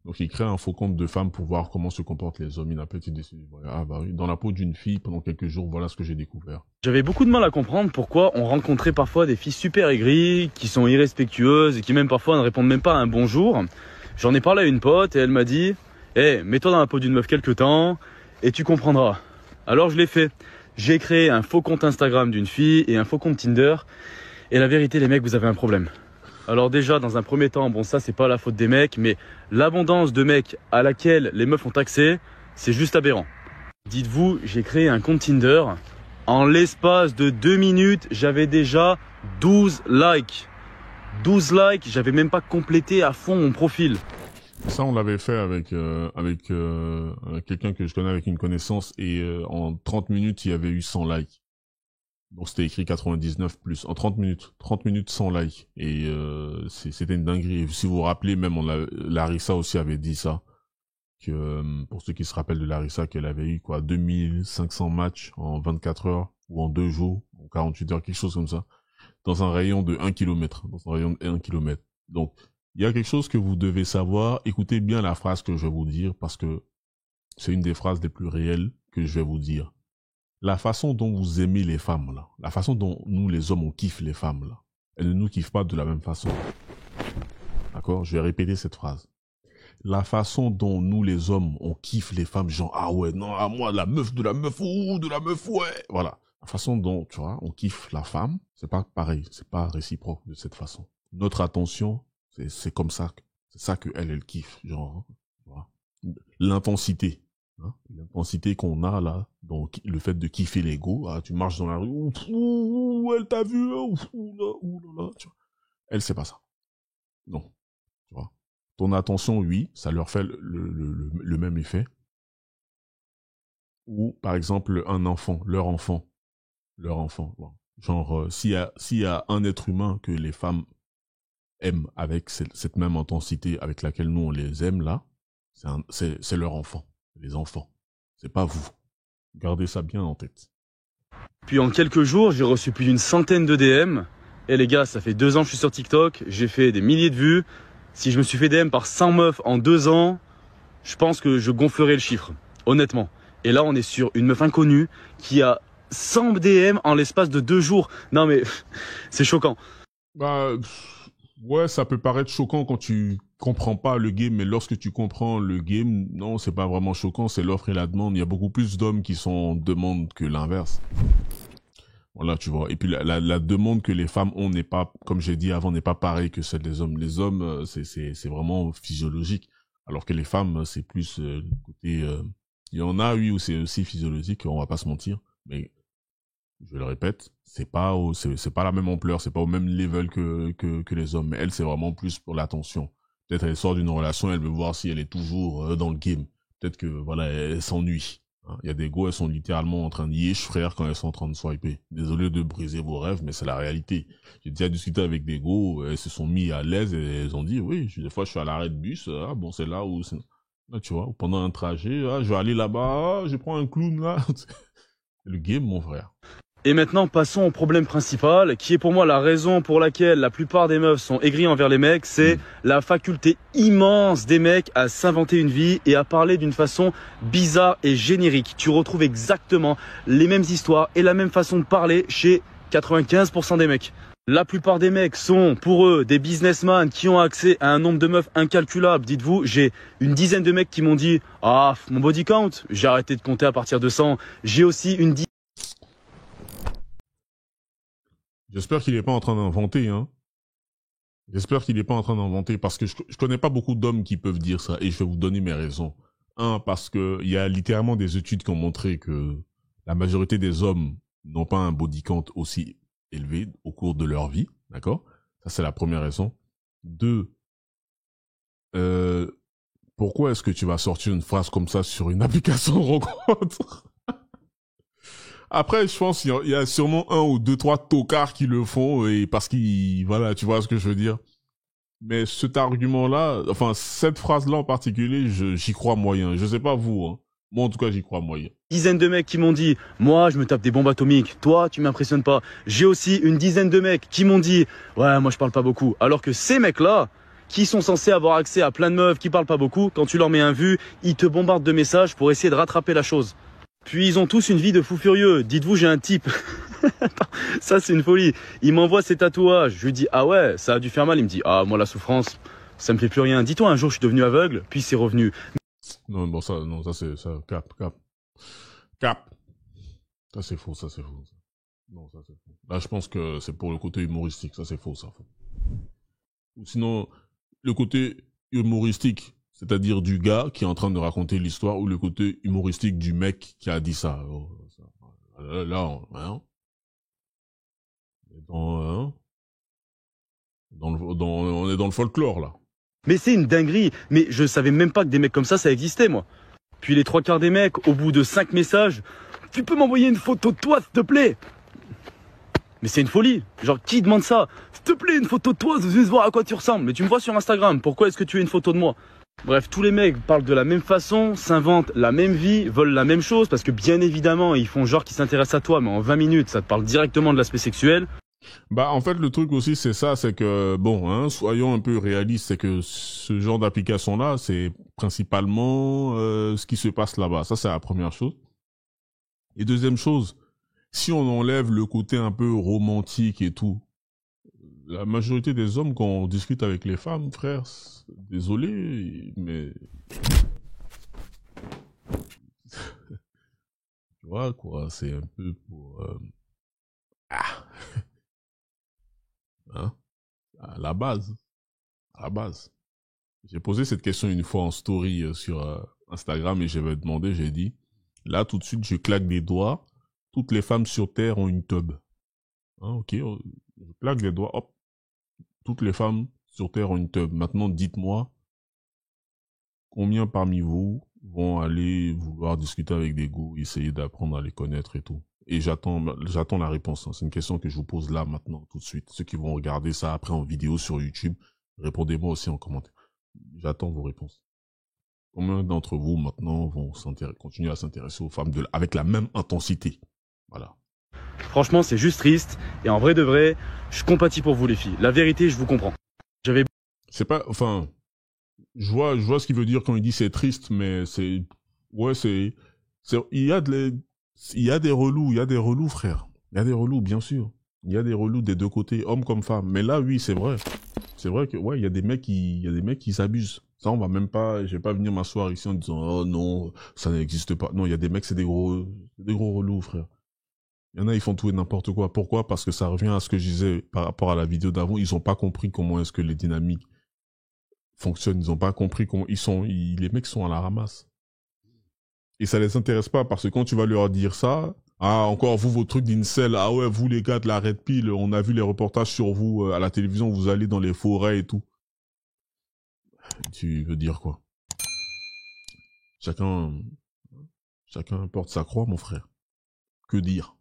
Donc il crée un faux compte de femme pour voir comment se comportent les hommes. Il n'a pas été déçu. Ah bah oui, dans la peau d'une fille pendant quelques jours, voilà ce que j'ai découvert. J'avais beaucoup de mal à comprendre pourquoi on rencontrait parfois des filles super aigries, qui sont irrespectueuses et qui même parfois ne répondent même pas à un bonjour. J'en ai parlé à une pote et elle m'a dit « mets-toi dans la peau d'une meuf quelques temps et tu comprendras ». Alors je l'ai fait. J'ai créé un faux compte Instagram d'une fille et un faux compte Tinder. Et la vérité les mecs, vous avez un problème. Alors déjà, dans un premier temps, bon ça c'est pas la faute des mecs, mais l'abondance de mecs à laquelle les meufs ont accès, c'est juste aberrant. Dites-vous, j'ai créé un compte Tinder. En l'espace de 2 minutes, j'avais déjà 12 likes. 12 likes, j'avais même pas complété à fond mon profil. Ça, on l'avait fait avec quelqu'un que je connais, avec une connaissance, et en 30 minutes, il y avait eu 100 likes. Donc c'était écrit 99 plus. En 30 minutes 100 likes. Et c'était une dinguerie. Et si vous vous rappelez, même Larissa aussi avait dit ça. Que pour ceux qui se rappellent de Larissa, qu'elle avait eu 2500 matchs en 24 heures, ou en 2 jours, en 48 heures, quelque chose comme ça. Dans un rayon de 1 km. Dans un rayon de 1 km. Donc, il y a quelque chose que vous devez savoir. Écoutez bien la phrase que je vais vous dire, parce que c'est une des phrases les plus réelles que je vais vous dire. La façon dont vous aimez les femmes, là, la façon dont nous, les hommes, on kiffe les femmes, là, elles ne nous kiffent pas de la même façon. D'accord? Je vais répéter cette phrase. La façon dont nous, les hommes, on kiffe les femmes, genre, ah ouais, non, à moi, la meuf, ouh, de la meuf, ouais. Voilà. La façon dont, tu vois, on kiffe la femme, c'est pas pareil, c'est pas réciproque de cette façon. Notre attention, c'est comme ça, c'est ça que elle kiffe, genre, voilà. L'intensité. Hein, l'intensité qu'on a là, donc le fait de kiffer l'ego, tu marches dans la rue, elle t'a vu, là, tu vois. Elle, c'est pas ça. Non, tu vois. Ton attention, oui, ça leur fait le même effet. Ou, par exemple, un enfant, leur enfant. Bon. Genre, s'il y a un être humain que les femmes aiment avec cette même intensité avec laquelle nous on les aime là, c'est leur enfant, les enfants. C'est pas vous. Gardez ça bien en tête. Puis en quelques jours, j'ai reçu plus d'une centaine de DM. Et les gars, ça fait 2 ans que je suis sur TikTok, j'ai fait des milliers de vues. Si je me suis fait DM par 100 meufs en 2 ans, je pense que je gonflerai le chiffre, honnêtement. Et là, on est sur une meuf inconnue qui a 100 DM en l'espace de 2 jours. Non mais, c'est choquant. Bah, ouais, ça peut paraître choquant quand tu comprends pas le game, mais lorsque tu comprends le game, non, c'est pas vraiment choquant, c'est l'offre et la demande. Il y a beaucoup plus d'hommes qui sont en demande que l'inverse. Voilà, tu vois. Et puis la demande que les femmes ont n'est pas, comme j'ai dit avant, n'est pas pareille que celle des hommes. Les hommes, c'est vraiment physiologique, alors que les femmes, c'est plus le côté. Il y en a, oui, où c'est aussi physiologique, on va pas se mentir, mais je le répète, c'est pas la même ampleur, c'est pas au même level que les hommes. Mais elle, c'est vraiment plus pour l'attention. Peut-être elle sort d'une relation, elle veut voir si elle est toujours dans le game. Peut-être que voilà, elle s'ennuie. Hein. Il y a des go, elles sont littéralement en train de yesh frère quand elles sont en train de swiper. Désolé de briser vos rêves, mais c'est la réalité. J'ai déjà discuté avec des go, elles se sont mis à l'aise et elles ont dit oui, des fois je suis à l'arrêt de bus, ah bon c'est là où là, tu vois, pendant un trajet, je vais aller là-bas, je prends un clown là. Le game, mon frère. Et maintenant, passons au problème principal, qui est pour moi la raison pour laquelle la plupart des meufs sont aigries envers les mecs, c'est la faculté immense des mecs à s'inventer une vie et à parler d'une façon bizarre et générique. Tu retrouves exactement les mêmes histoires et la même façon de parler chez 95% des mecs. La plupart des mecs sont, pour eux, des businessmen qui ont accès à un nombre de meufs incalculable. Dites-vous, j'ai une dizaine de mecs qui m'ont dit « Ah, mon body count, j'ai arrêté de compter à partir de 100. » J'ai aussi une dizaine. J'espère qu'il est pas en train d'inventer, hein. J'espère qu'il est pas en train d'inventer parce que je connais pas beaucoup d'hommes qui peuvent dire ça et je vais vous donner mes raisons. Un, parce que il y a littéralement des études qui ont montré que la majorité des hommes n'ont pas un body count aussi élevé au cours de leur vie, d'accord? Ça, c'est la première raison. Deux, pourquoi est-ce que tu vas sortir une phrase comme ça sur une application de rencontre? Après, je pense qu'il y a sûrement 1 ou 2, 3 tocards qui le font et parce qu'ils, voilà, tu vois ce que je veux dire. Mais cet argument-là, enfin, cette phrase-là en particulier, j'y crois moyen. Je sais pas vous, hein. Moi, en tout cas, j'y crois moyen. Dizaine de mecs qui m'ont dit « Moi, je me tape des bombes atomiques. Toi, tu m'impressionnes pas. » J'ai aussi une dizaine de mecs qui m'ont dit « Ouais, moi, je parle pas beaucoup. » Alors que ces mecs-là, qui sont censés avoir accès à plein de meufs qui parlent pas beaucoup. Quand tu leur mets un vu, ils te bombardent de messages pour essayer de rattraper la chose. Puis ils ont tous une vie de fou furieux. Dites-vous, j'ai un type. Ça, c'est une folie. Il m'envoie ses tatouages. Je lui dis, ah ouais, ça a dû faire mal. Il me dit, ah, moi, la souffrance, ça me fait plus rien. Dis-toi, un jour, je suis devenu aveugle, puis c'est revenu. Non, bon, ça, non, ça, c'est, ça, cap. Ça, c'est faux, ça, c'est faux. Non, ça, c'est faux. Là, je pense que c'est pour le côté humoristique. Ça, c'est faux, ça. Ou sinon, le côté humoristique, c'est-à-dire du gars qui est en train de raconter l'histoire, ou le côté humoristique du mec qui a dit ça. Oh, ça. Là, hein, on est dans le folklore, là. Mais c'est une dinguerie. Mais je savais même pas que des mecs comme ça existait, moi. Puis les 3/4 des mecs, au bout de 5 messages, tu peux m'envoyer une photo de toi, s'il te plaît? Mais c'est une folie. Genre, qui demande ça? S'il te plaît, une photo de toi, je veux voir à quoi tu ressembles. Mais tu me vois sur Instagram, pourquoi est-ce que tu as une photo de moi? Bref, tous les mecs parlent de la même façon, s'inventent la même vie, veulent la même chose, parce que bien évidemment, ils font genre qu'ils s'intéressent à toi, mais en 20 minutes, ça te parle directement de l'aspect sexuel. Bah, en fait, le truc aussi, c'est ça, c'est que, bon, hein, soyons un peu réalistes, c'est que ce genre d'application-là, c'est principalement ce qui se passe là-bas. Ça, c'est la première chose. Et deuxième chose, si on enlève le côté un peu romantique et tout, la majorité des hommes, quand on discute avec les femmes, frère, désolé, mais... Tu vois, quoi, c'est un peu pour... Hein, à la base. À la base. J'ai posé cette question une fois en story sur Instagram et j'avais demandé, j'ai dit, là, tout de suite, je claque des doigts, toutes les femmes sur Terre ont une tub. Hein, ok, je claque des doigts, hop, toutes les femmes sur Terre ont une tub. Maintenant, dites-moi, combien parmi vous vont aller vouloir discuter avec des goûts, essayer d'apprendre à les connaître et tout. Et j'attends la réponse. Hein. C'est une question que je vous pose là, maintenant, tout de suite. Ceux qui vont regarder ça après en vidéo sur YouTube, répondez-moi aussi en commentaire. J'attends vos réponses. Combien d'entre vous, maintenant, vont continuer à s'intéresser aux femmes avec la même intensité? Voilà. Franchement, c'est juste triste. Et en vrai de vrai, je compatis pour vous, les filles. La vérité, je vous comprends. C'est pas, enfin, je vois ce qu'il veut dire quand il dit c'est triste, mais il y a des relous, frère. Il y a des relous, bien sûr. Il y a des relous des deux côtés, hommes comme femmes. Mais là, oui, c'est vrai. C'est vrai que, ouais, il y a des mecs qui s'abusent. Ça, je vais pas venir m'asseoir ici en disant, oh non, ça n'existe pas. Non, il y a des mecs, c'est des gros relous, frère. Il y en a, ils font tout et n'importe quoi. Pourquoi? Parce que ça revient à ce que je disais par rapport à la vidéo d'avant. Ils ont pas compris comment est-ce que les dynamiques fonctionnent. Ils ont pas compris comment les mecs sont à la ramasse. Et ça les intéresse pas parce que quand tu vas leur dire ça, ah, encore vous, vos trucs d'incel, ah ouais, vous les gars de la Red Pill, on a vu les reportages sur vous à la télévision, vous allez dans les forêts et tout. Tu veux dire quoi? Chacun porte sa croix, mon frère. Que dire?